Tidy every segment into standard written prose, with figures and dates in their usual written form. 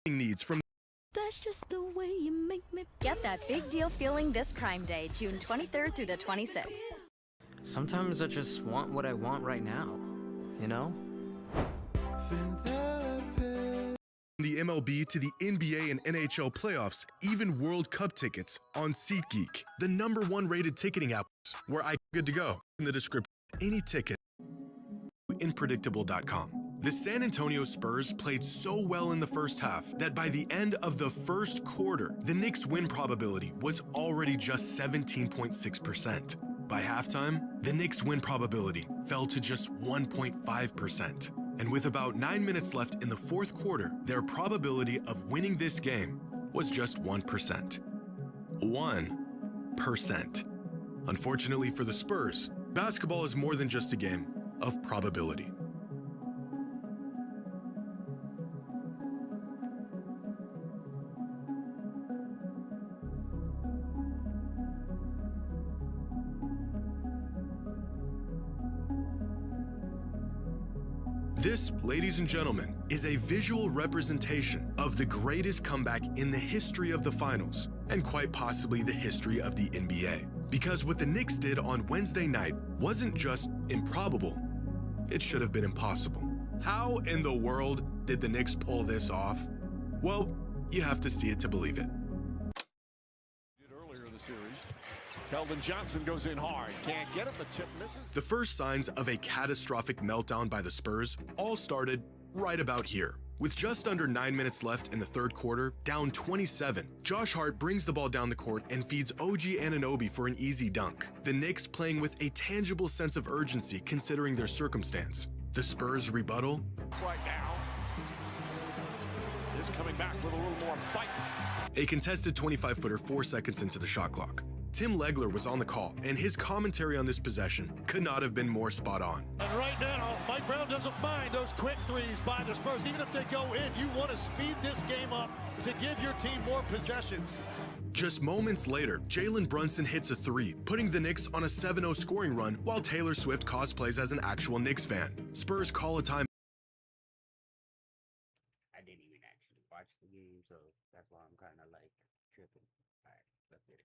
needs from. That's just the way you make me. Get that big deal feeling this Prime Day, June 23rd through the 26th. Sometimes I just want what I want right now, you know? The MLB to the NBA and NHL playoffs, even World Cup tickets on SeatGeek, the #1 rated ticketing app, where I good to go. In the description, any ticket. Unpredictable.com. The San Antonio Spurs played so well in the first half that by the end of the first quarter, the Knicks' win probability was already just 17.6%. By halftime, the Knicks' win probability fell to just 1.5%. And with about 9 minutes left in the fourth quarter, their probability of winning this game was just 1%. 1%. Unfortunately for the Spurs, basketball is more than just a game of probability. This, ladies and gentlemen, is a visual representation of the greatest comeback in the history of the finals, and quite possibly the history of the NBA. Because what the Knicks did on Wednesday night wasn't just improbable, it should have been impossible. How in the world did the Knicks pull this off? Well, you have to see it to believe it. Earlier in the series, Keldon Johnson goes in hard. Can't get it, the tip misses. The first signs of a catastrophic meltdown by the Spurs all started right about here. With just under 9 minutes left in the third quarter, down 27, Josh Hart brings the ball down the court and feeds OG Anunoby for an easy dunk. The Knicks playing with a tangible sense of urgency considering their circumstance. The Spurs rebuttal. Right now, is coming back with a little more fight. A contested 25-footer 4 seconds into the shot clock. Tim Legler was on the call, and his commentary on this possession could not have been more spot on. And right now, Mike Brown doesn't mind those quick threes by the Spurs. Even if they go in, you want to speed this game up to give your team more possessions. Just moments later, Jalen Brunson hits a three, putting the Knicks on a 7-0 scoring run while Taylor Swift cosplays as an actual Knicks fan. Spurs call a time. I didn't even actually watch the game, so that's why I'm kind of like tripping. All right, let's get it.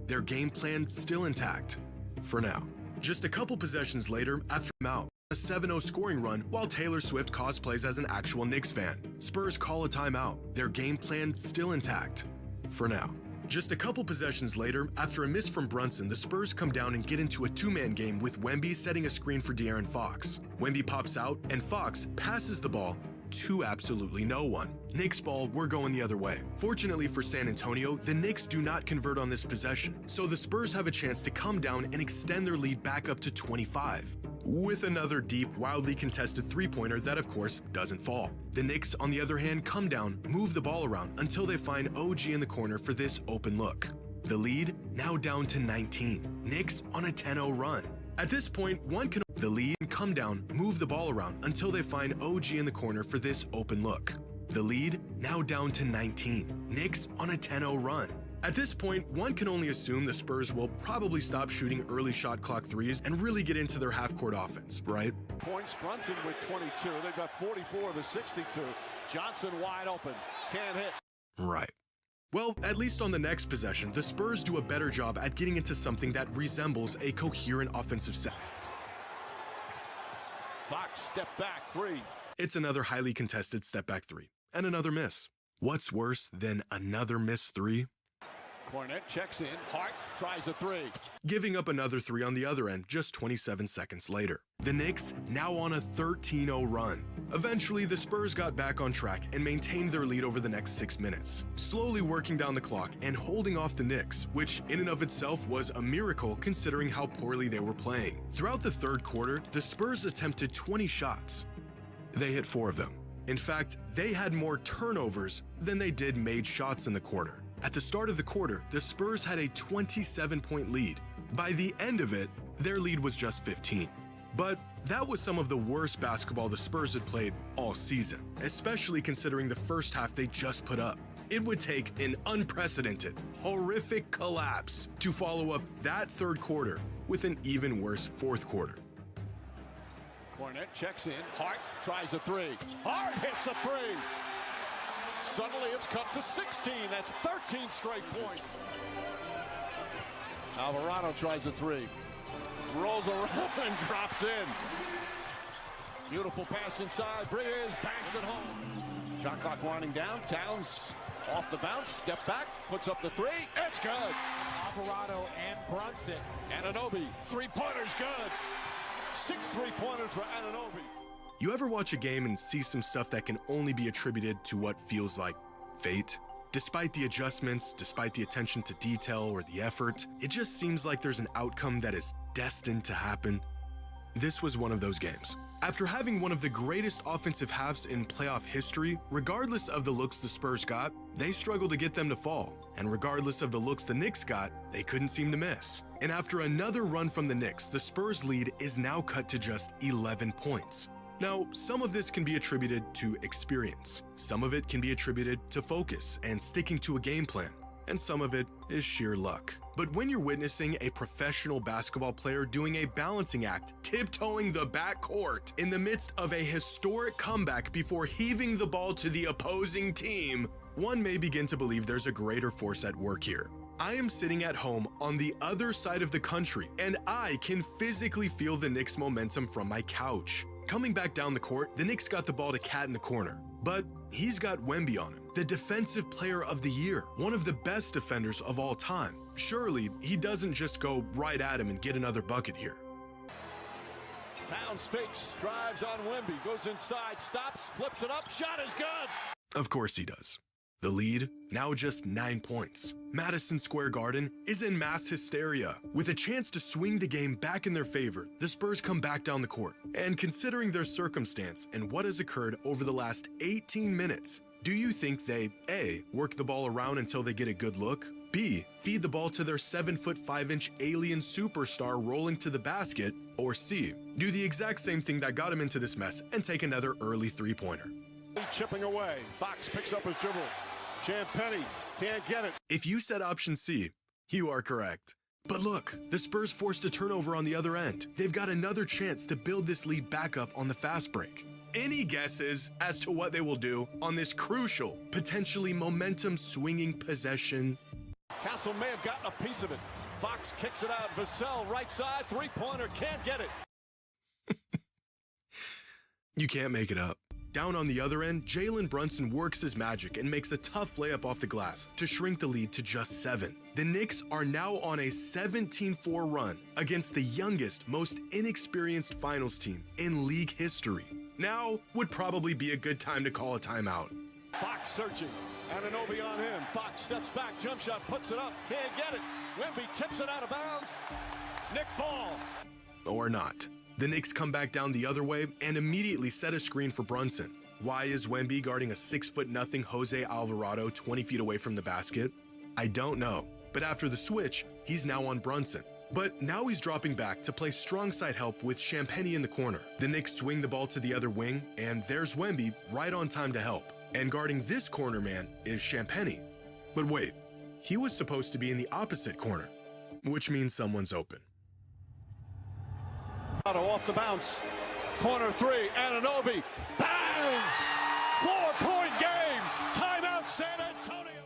Their game plan still intact, for now. Just a couple possessions later, after a 7-0 scoring run while Taylor Swift cosplays as an actual Knicks fan. Spurs call a timeout. Their game plan still intact, for now. Just a couple possessions later, after a miss from Brunson, the Spurs come down and get into a two-man game with Wemby setting a screen for De'Aaron Fox. Wemby pops out, and Fox passes the ball to absolutely no one. Knicks ball, we're going the other way. Fortunately for San Antonio, the Knicks do not convert on this possession, so the Spurs have a chance to come down and extend their lead back up to 25. With another deep, wildly contested three-pointer that of course doesn't fall. The Knicks, on the other hand, come down, move the ball around until they find OG in the corner for this open look. The lead now down to 19. Knicks on a 10-0 run. At this point, one can the lead come down, move the ball around until they find OG in the corner for this open look. The lead now down to 19. Knicks on a 10-0 run. At this point, one can only assume the Spurs will probably stop shooting early shot clock threes and really get into their half-court offense, right? Points, Brunson with 22. They've got 44 of the 62. Johnson wide open. Can't hit. Right. Well, at least on the next possession, the Spurs do a better job at getting into something that resembles a coherent offensive set. Fox step back three. It's another highly contested step back three, and another miss. What's worse than another missed three? Cornette checks in. Hart tries a three. Giving up another three on the other end just 27 seconds later. The Knicks now on a 13-0 run. Eventually, the Spurs got back on track and maintained their lead over the next 6 minutes, slowly working down the clock and holding off the Knicks, which in and of itself was a miracle considering how poorly they were playing. Throughout the third quarter, the Spurs attempted 20 shots. They hit 4 of them. In fact, they had more turnovers than they did made shots in the quarter. At the start of the quarter, the Spurs had a 27-point lead. By the end of it, their lead was just 15. But that was some of the worst basketball the Spurs had played all season, especially considering the first half they just put up. It would take an unprecedented, horrific collapse to follow up that third quarter with an even worse fourth quarter. Cornette checks in. Hart tries a three. Hart hits a three. Suddenly it's cut to 16. That's 13 straight points. Alvarado tries a three. Rolls around and drops in. Beautiful pass inside. Bridges banks it home. Shot clock winding down. Towns off the bounce. Step back. Puts up the three. It's good. Alvarado and Brunson. Anunoby. Three-pointer's good. 6 3-pointers for Anunoby. You ever watch a game and see some stuff that can only be attributed to what feels like fate? Despite the adjustments, despite the attention to detail or the effort, it just seems like there's an outcome that is destined to happen. This was one of those games. After having one of the greatest offensive halves in playoff history, regardless of the looks the Spurs got, they struggled to get them to fall. And regardless of the looks the Knicks got, they couldn't seem to miss. And after another run from the Knicks, the Spurs lead is now cut to just 11 points. Now, some of this can be attributed to experience. Some of it can be attributed to focus and sticking to a game plan. And some of it is sheer luck. But when you're witnessing a professional basketball player doing a balancing act, tiptoeing the backcourt in the midst of a historic comeback before heaving the ball to the opposing team, one may begin to believe there's a greater force at work here. I am sitting at home on the other side of the country, and I can physically feel the Knicks' momentum from my couch. Coming back down the court, the Knicks got the ball to Cat in the corner, but he's got Wemby on him, the defensive player of the year, one of the best defenders of all time. Surely, he doesn't just go right at him and get another bucket here. Towns fakes, drives on Wemby, goes inside, stops, flips it up, shot is good. Of course he does. The lead, now just 9 points. Madison Square Garden is in mass hysteria. With a chance to swing the game back in their favor, the Spurs come back down the court. And considering their circumstance and what has occurred over the last 18 minutes, do you think they, A, work the ball around until they get a good look? B, feed the ball to their 7'5" alien superstar rolling to the basket? Or C, do the exact same thing that got him into this mess and take another early three-pointer? Chipping away. Fox picks up his dribble. Champagnie can't get it. If you said option C, you are correct. But look, the Spurs forced a turnover on the other end. They've got another chance to build this lead back up on the fast break. Any guesses as to what they will do on this crucial, potentially momentum-swinging possession? Castle may have gotten a piece of it. Fox kicks it out. Vassell, right side, three-pointer, can't get it. You can't make it up. Down on the other end, Jalen Brunson works his magic and makes a tough layup off the glass to shrink the lead to just 7. The Knicks are now on a 17-4 run against the youngest, most inexperienced finals team in league history. Now would probably be a good time to call a timeout. Fox searching. Anunoby on him. Fox steps back, jump shot, puts it up, can't get it. Wemby tips it out of bounds. Nick Ball. Or not. The Knicks come back down the other way and immediately set a screen for Brunson. Why is Wemby guarding a 6'0" Jose Alvarado 20 feet away from the basket? I don't know, but after the switch, he's now on Brunson. But now he's dropping back to play strong side help with Champagnie in the corner. The Knicks swing the ball to the other wing, and there's Wemby right on time to help. And guarding this corner man is Champagnie. But wait, he was supposed to be in the opposite corner, which means someone's open. Off the bounce. Corner three. Anunoby. Bang! 4-point game. Timeout, San Antonio.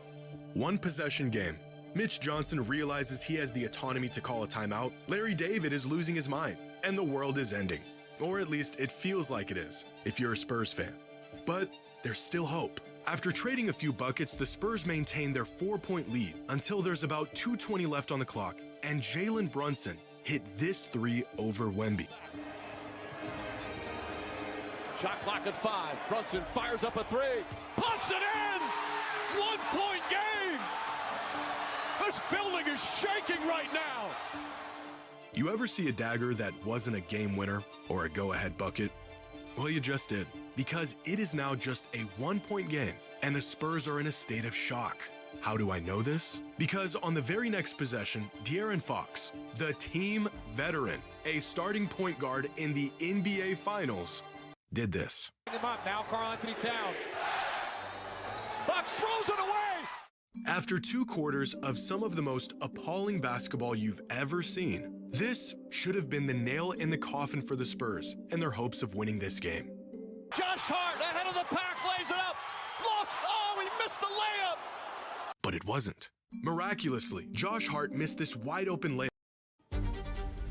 One possession game. Mitch Johnson realizes he has the autonomy to call a timeout. Larry David is losing his mind, and the world is ending. Or at least it feels like it is, if you're a Spurs fan. But there's still hope. After trading a few buckets, the Spurs maintain their 4-point lead until there's about 2:20 left on the clock, and Jalen Brunson hit this three over Wemby. Shot clock at 5. Brunson fires up a three. Puts it in! 1-point game! This building is shaking right now! You ever see a dagger that wasn't a game winner or a go-ahead bucket? Well, you just did, because it is now just a 1-point game, and the Spurs are in a state of shock. How do I know this? Because on the very next possession, De'Aaron Fox, the team veteran, a starting point guard in the NBA Finals, did this. Him up now, Karl-Anthony Towns. Fox throws it away! After 2 quarters of some of the most appalling basketball you've ever seen, This should have been the nail in the coffin for the Spurs and their hopes of winning this game. Josh Hart ahead of the pack, lays it up. Lost. Oh, he missed the layup. But it wasn't. Miraculously, Josh Hart missed this wide open layup.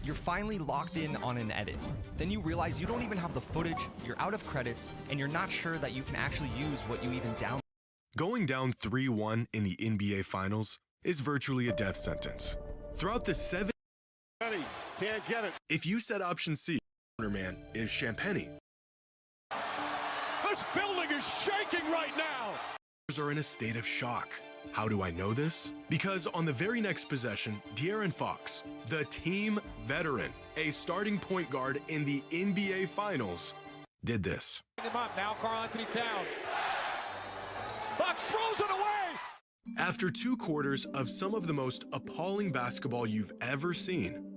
You're finally locked in on an edit. Then you realize you don't even have the footage, you're out of credits, and you're not sure that you can actually use what you even downloaded. Going down 3-1 in the NBA Finals is virtually a death sentence. Throughout the 7, Can't get it. if you said option C, man is Champagny. This building is shaking right now. Are in a state of shock. How do I know this? Because on the very next possession, De'Aaron Fox, the team veteran, a starting point guard in the NBA Finals, did this. Him up now, Karl-Anthony Towns. Fox throws it away. After 2 quarters of some of the most appalling basketball you've ever seen,